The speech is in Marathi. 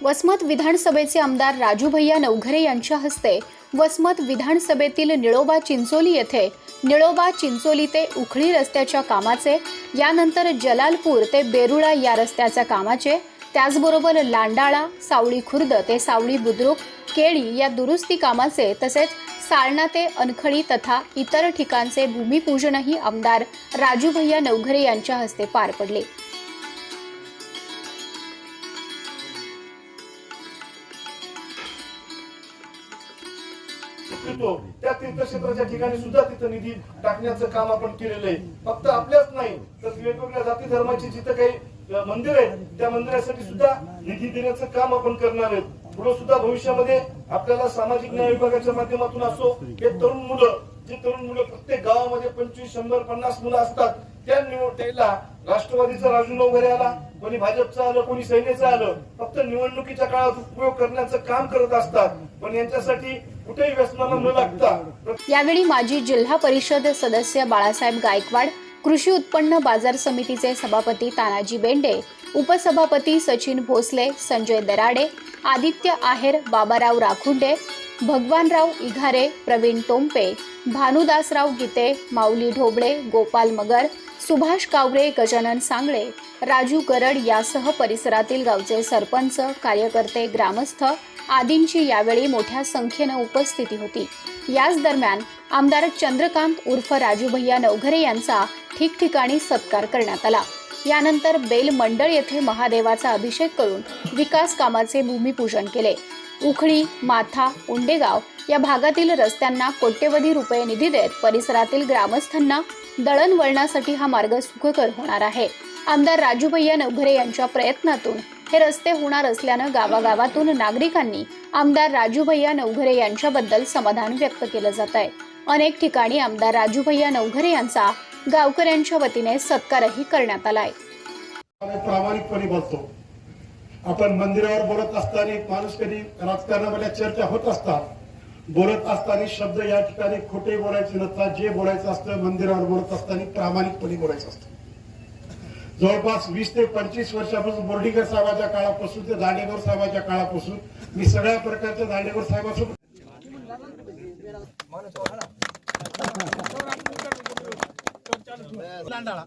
वसमत विधानसभेचे आमदार राजू भैया नवघरे यांच्या हस्ते वसमत विधानसभेतील निळोबा चिंचोली येथे निळोबा चिंचोली ते उखळी रस्त्याच्या कामाचे, यानंतर जलालपूर ते बेरुळा या रस्त्याच्या कामाचे, त्याचबरोबर लांडाळा सावळी खुर्द ते सावळी बुद्रुक केळी या दुरुस्ती कामाचे तसेच साळणा ते अनखळी तथा इतर ठिकाणचे भूमिपूजनही आमदार राजू भैया नवघरे यांच्या हस्ते पार पडले। त्या तीर्थक्षेत्राच्या ठिकाणी सुद्धा तिथं निधी टाकण्याचं काम आपण केलेलं आहे। फक्त आपल्याच नाही तर वेगवेगळ्या जाती धर्माची जिथं काही मंदिर आहेत त्या मंदिरासाठी सुद्धा निधी देण्याचं काम आपण करणार आहोत। पुढे सुद्धा भविष्यामध्ये आपल्याला सामाजिक न्याय विभागाच्या माध्यमातून असो हे तरुण मुलं प्रत्येक गावामध्ये 25, 100, 50 मुलं असतात त्या निवडणुकीला राष्ट्रवादीचा राजू नवघरे आला, कोणी भाजपचा आलं, कोणी सैन्याचं आलं, फक्त निवडणुकीच्या काळात उपयोग करण्याचं काम करत असतात, पण यांच्यासाठी कुठेही व्यसनाला न लागता। यावेळी माजी जिल्हा परिषद सदस्य बाळासाहेब गायकवाड, कृषी उत्पन्न बाजार समितीचे सभापती तानाजी बेंडे, उपसभापती सचिन भोसले, संजय दराडे, आदित्य आहेर, बाबाराव राखुंडे, भगवानराव इघारे, प्रवीण टोंपे, भानुदासराव गीते, माऊली ढोबळे, गोपाल मगर, सुभाष कावरे, गजानन सांगळे, राजू गरड यासह परिसरातील गावचे सरपंच, कार्यकर्ते, ग्रामस्थ आदींची यावेळी मोठ्या संख्येने उपस्थिती होती। याच दरम्यान आमदार चंद्रकांत उर्फ राजू भैया नवघरे यांचा ठिकठिकाणी सत्कार करण्यात आला। यानंतर बेल मंडळ येथे महादेवाचा अभिषेक करून विकास कामाचे भूमिपूजन केले। उखळी, माथा, उंडेगाव या भागातील रस्त्यांना कोट्यवधी रुपये निधी देत परिसरातील ग्रामस्थांना दळणवळणासाठी हा मार्ग सुखकर होणार आहे। आमदार राजू भैया नवघरे यांच्या प्रयत्नातून हे रस्ते होणार असल्यानं गावागावातून नागरिकांनी आमदार राजू भैया नवघरे यांच्याबद्दल समाधान व्यक्त केलं जात आहे। अनेक ठिकाणी आमदार राजू भैया नवघरे यांचा गावकऱ्यांच्या वतीने सत्कारही करण्यात आलाय। प्रामाणिकपणे बोलतो आपण मंदिरावर बोलत असताना माणूस कधी राजकारणामध्ये चर्चा होत असतात, बोलत असताना शब्द या ठिकाणी खोटे बोलायचे नसतात। जे बोलायचं असतं मंदिरावर बोलत असताना प्रामाणिकपणे बोलायचं असतं। जवळपास 20 ते 25 वर्षापासून बोर्डीकर साहेबांच्या काळापासून ते दांडेगाव साहेबांच्या काळापासून मी सगळ्या प्रकारच्या दांडेगाव साहेबांसोबत लांडाळा